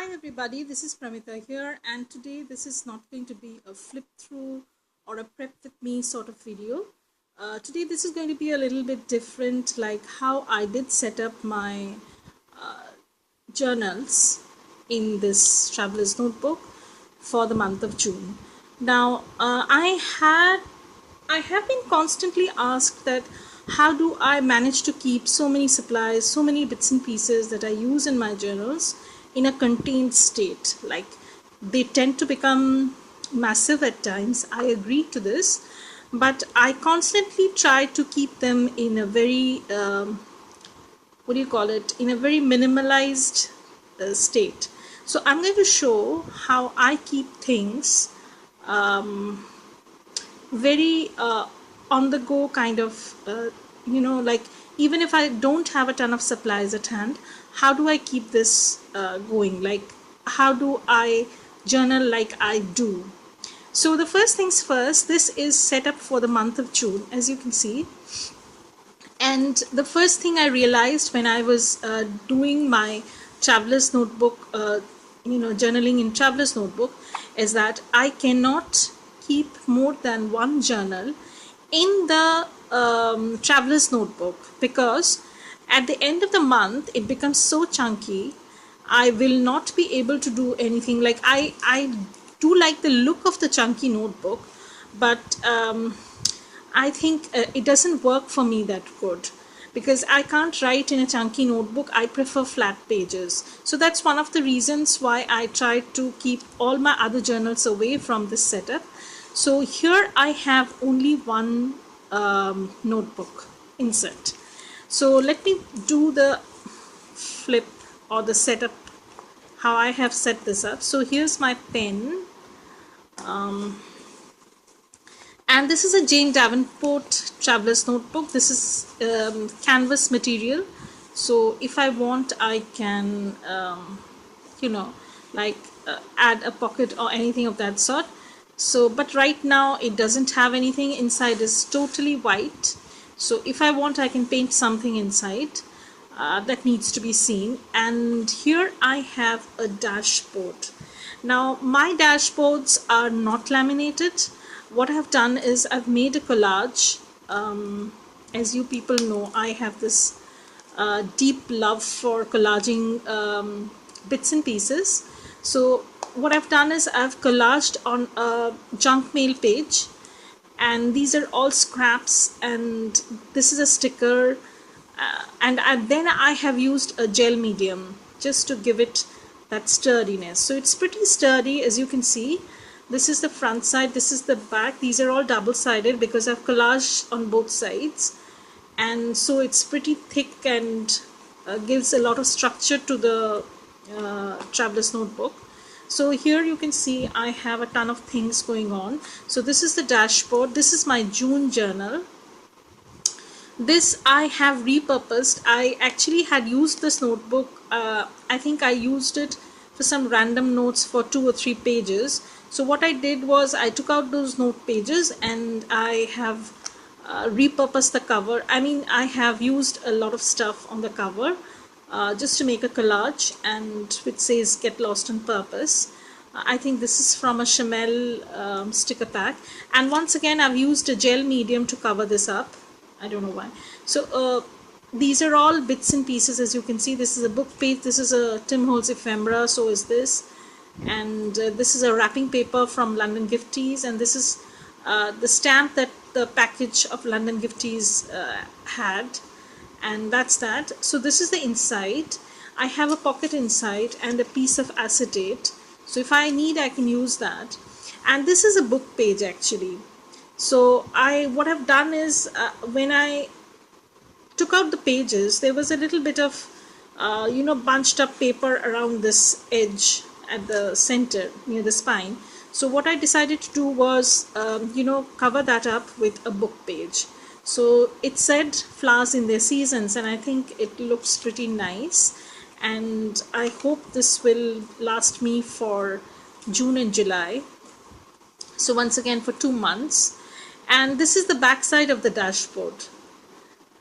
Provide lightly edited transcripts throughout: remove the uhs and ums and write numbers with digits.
Hi everybody, this is Pramita here, and today this is not going to be a flip through or a prep with me sort of video. Today this is going to be a little bit different, like how I did set up my journals in this traveler's notebook for the month of June. Now, I have been constantly asked that how do I manage to keep so many supplies, so many bits and pieces that I use in my journals in a contained state. Like they tend to become massive at times. I agree to this, but I constantly try to keep them in a very what do you call it, in a very minimalized state. So I'm going to show how I keep things very on the go kind of, like even if I don't have a ton of supplies at hand, how do I keep this going? Like, how do I journal like I do? So the first things first, this is set up for the month of June, as you can see. And the first thing I realized when I was doing my traveler's notebook, journaling in traveler's notebook, is that I cannot keep more than one journal in the traveler's notebook, because at the end of the month it becomes so chunky. I will not be able to do anything. Like I do like the look of the chunky notebook, but I think it doesn't work for me that good, because I can't write in a chunky notebook. I prefer flat pages. So that's one of the reasons why I try to keep all my other journals away from this setup. So here I have only one notebook insert. So let me do the flip or the setup, how I have set this up. So here's my pen. And this is a Jane Davenport Traveler's Notebook. This is canvas material. So if I want, I can, add a pocket or anything of that sort. So, but right now it doesn't have anything. Inside is totally white. So if I want, I can paint something inside that needs to be seen. And here I have a dashboard. Now my dashboards are not laminated. What I've done is I've made a collage. As you people know, I have this deep love for collaging bits and pieces. So what I've done is I've collaged on a junk mail page, and these are all scraps, and this is a sticker, and then I have used a gel medium just to give it that sturdiness. So it's pretty sturdy, as you can see. This is the front side, this is the back. These are all double-sided because I've collaged on both sides, and so it's pretty thick and gives a lot of structure to the traveler's notebook. So here you can see I have a ton of things going on. So this is the dashboard. This is my June journal. This I have repurposed. I actually had used this notebook. I think I used it for some random notes for 2 or 3 pages. So what I did was I took out those note pages and I have repurposed the cover. I mean, I have used a lot of stuff on the cover just to make a collage, and which says "Get Lost on Purpose." I think this is from a Chamel sticker pack. And once again, I've used a gel medium to cover this up. I don't know why. So these are all bits and pieces. As you can see, this is a book page. This is a Tim Holtz ephemera. So is this. And this is a wrapping paper from London Gifties, and this is the stamp that the package of London Gifties had, and that's that. So this is the inside. I have a pocket inside and a piece of acetate, so if I need, I can use that. And this is a book page actually. So what I've done is when I took out the pages, there was a little bit of bunched up paper around this edge at the center near the spine. So what I decided to do was cover that up with a book page. So it said flowers in their seasons, and I think it looks pretty nice, and I hope this will last me for June and July. So once again for 2 months. And this is the back side of the dashboard.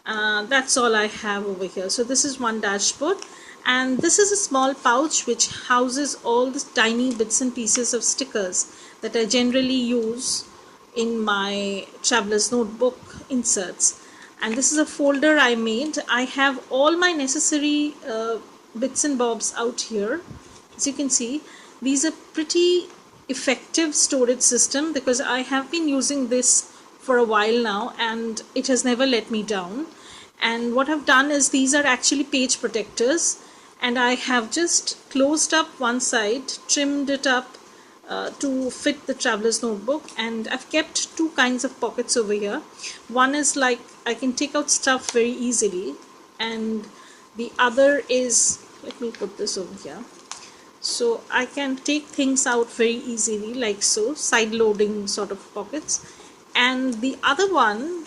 That's all I have over here. So this is one dashboard, And this is a small pouch which houses all the tiny bits and pieces of stickers that I generally use in my traveler's notebook inserts. And this is a folder I made. I have all my necessary bits and bobs out here. As you can see, these are pretty effective storage system because I have been using this for a while now and it has never let me down. And what I've done is these are actually page protectors, and I have just closed up one side, trimmed it up to fit the traveler's notebook, and I've kept two kinds of pockets over here. One is like I can take out stuff very easily, and the other is, let me put this over here, so I can take things out very easily like so, side loading sort of pockets. And the other one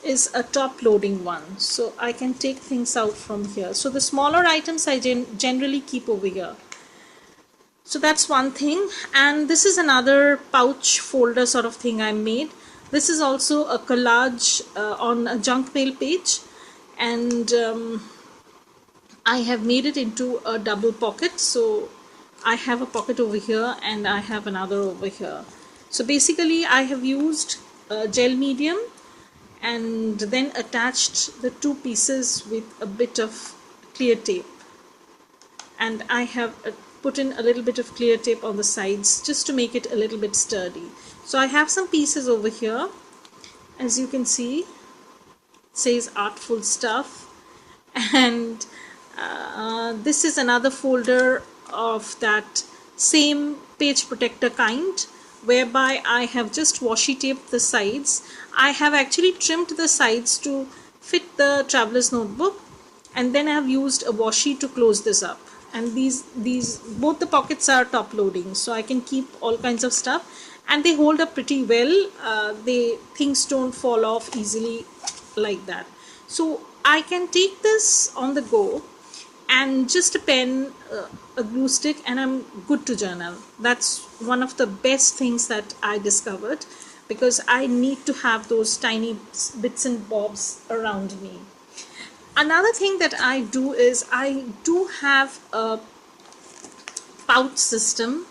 is a top loading one, so I can take things out from here. So the smaller items I generally keep over here. So that's one thing. And this is another pouch folder sort of thing I made. This is also a collage on a junk mail page, and I have made it into a double pocket. So I have a pocket over here and I have another over here. So basically I have used gel medium and then attached the two pieces with a bit of clear tape, and I have put in a little bit of clear tape on the sides just to make it a little bit sturdy. So I have some pieces over here, as you can see, it says Artful Stuff, and this is another folder of that same page protector kind, whereby I have just washi taped the sides. I have actually trimmed the sides to fit the traveler's notebook, and then I have used a washi to close this up. And these both the pockets are top loading, so I can keep all kinds of stuff, and they hold up pretty well. Things don't fall off easily like that. So I can take this on the go and just a pen, a glue stick, and I'm good to journal. That's one of the best things that I discovered, because I need to have those tiny bits and bobs around me. Another thing that I do is I do have a pouch system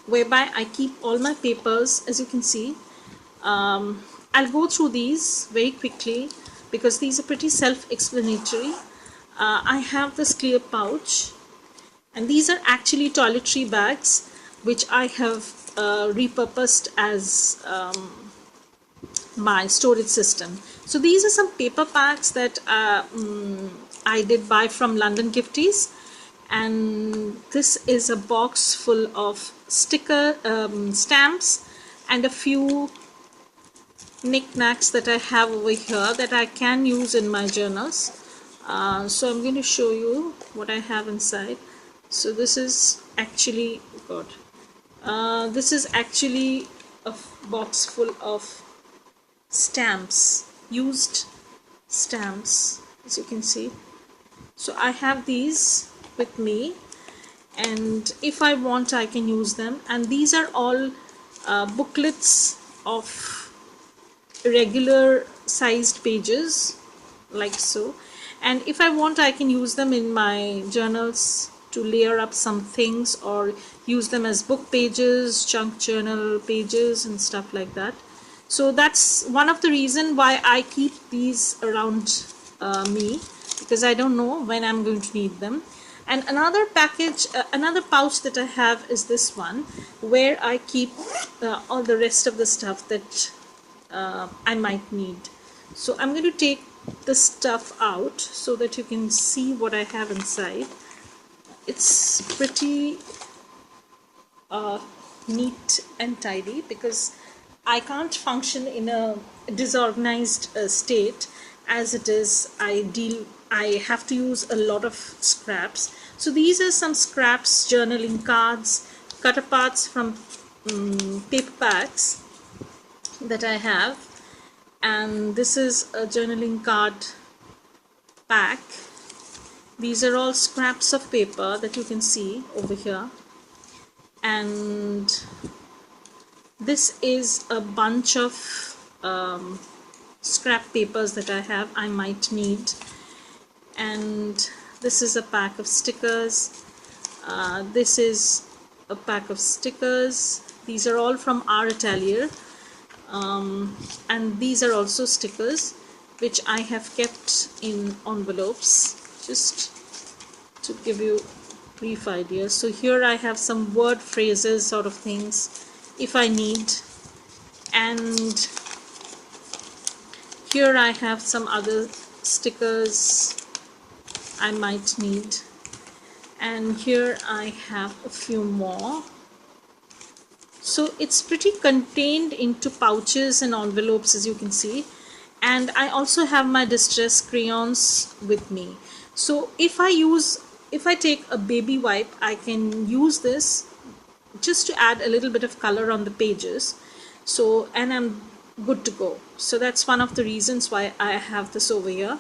whereby I keep all my papers. As you can see, I'll go through these very quickly because these are pretty self-explanatory. I have this clear pouch, and these are actually toiletry bags which I have repurposed as my storage system. So these are some paper packs that I did buy from London Gifties, and this is a box full of sticker stamps and a few knickknacks that I have over here that I can use in my journals. So I'm going to show you what I have inside. So this is actually, this is actually a box full of stamps, used stamps, as you can see. So I have these with me, and if I want I can use them. And these are all booklets of regular sized pages like so, and if I want I can use them in my journals to layer up some things, or use them as book pages, chunk journal pages and stuff like that. So that's one of the reasons why I keep these around me, because I don't know when I'm going to need them. And another package, another pouch that I have is this one, where I keep all the rest of the stuff that I might need. So I'm going to take the stuff out so that you can see what I have inside. It's pretty neat and tidy, because I can't function in a disorganized state. As it is, I have to use a lot of scraps. So these are some scraps, journaling cards, cut aparts from paper packs that I have. And this is a journaling card pack. These are all scraps of paper that you can see over here. And this is a bunch of scrap papers that I might need. And This is a pack of stickers. This is a pack of stickers. These are all from our atelier, and these are also stickers which I have kept in envelopes, just to give you a brief idea. So here I have some word phrases sort of things if I need, and here I have some other stickers I might need, and here I have a few more. So it's pretty contained into pouches and envelopes, as you can see, and I also have my distress crayons with me. So if I take a baby wipe, I can use this just to add a little bit of color on the pages, so, and I'm good to go. So that's one of the reasons why I have this over here.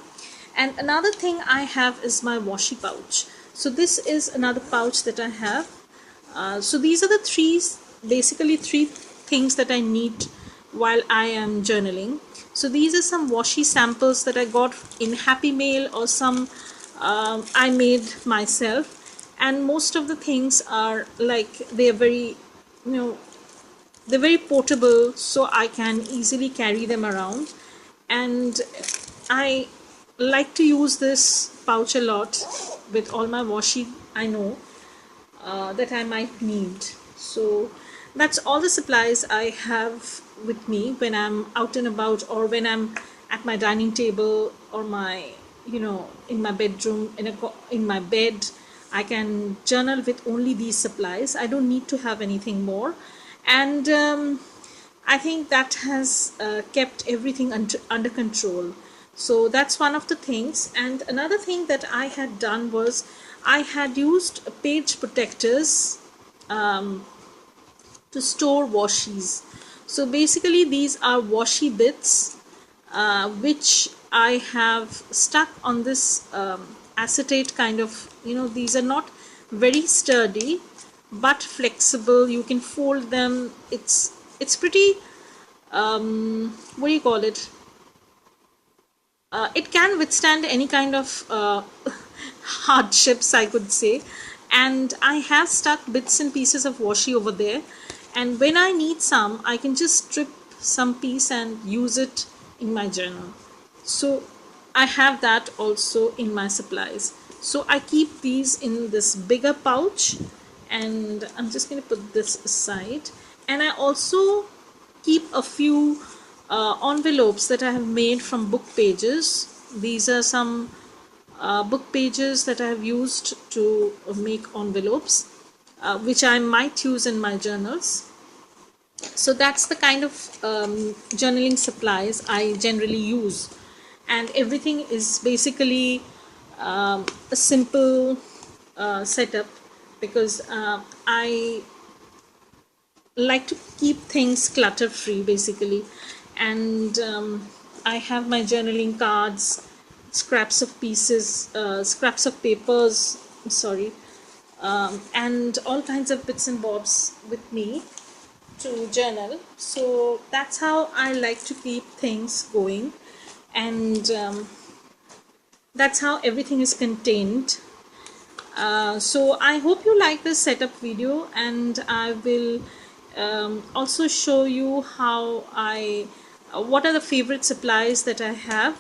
And another thing I have is my washi pouch. So this is another pouch that I have. So these are the basically three things that I need while I am journaling. So these are some washi samples that I got in Happy Mail, or some I made myself, and most of the things are like, they're very, they're very portable, so I can easily carry them around, and I like to use this pouch a lot with all my washi I know that I might need. So that's all the supplies I have with me when I'm out and about, or when I'm at my dining table, or my, in my bedroom, in my bed. I can journal with only these supplies. I don't need to have anything more, and I think that has kept everything under control. So that's one of the things. And another thing that I had done was, I had used page protectors to store washies. So basically these are washi bits which I have stuck on this acetate kind of, these are not very sturdy but flexible. You can fold them. It's pretty, what do you call it? It can withstand any kind of hardships, I could say. And I have stuck bits and pieces of washi over there, and when I need some, I can just strip some piece and use it in my journal. So I have that also in my supplies. So I keep these in this bigger pouch, and I'm just going to put this aside. And I also keep a few envelopes that I have made from book pages. These are some book pages that I have used to make envelopes, which I might use in my journals. So that's the kind of journaling supplies I generally use, and everything is basically a simple setup, because I like to keep things clutter free basically. And I have my journaling cards, scraps of pieces, scraps of papers, sorry, and all kinds of bits and bobs with me to journal. So that's how I like to keep things going, and that's how everything is contained. So I hope you like this setup video, and I will also show you how what are the favorite supplies that I have,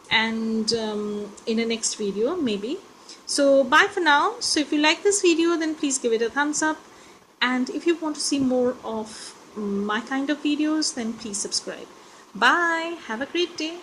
and in the next video maybe. So bye for now. So if you like this video, then please give it a thumbs up, and if you want to see more of my kind of videos, then please subscribe. Bye, have a great day.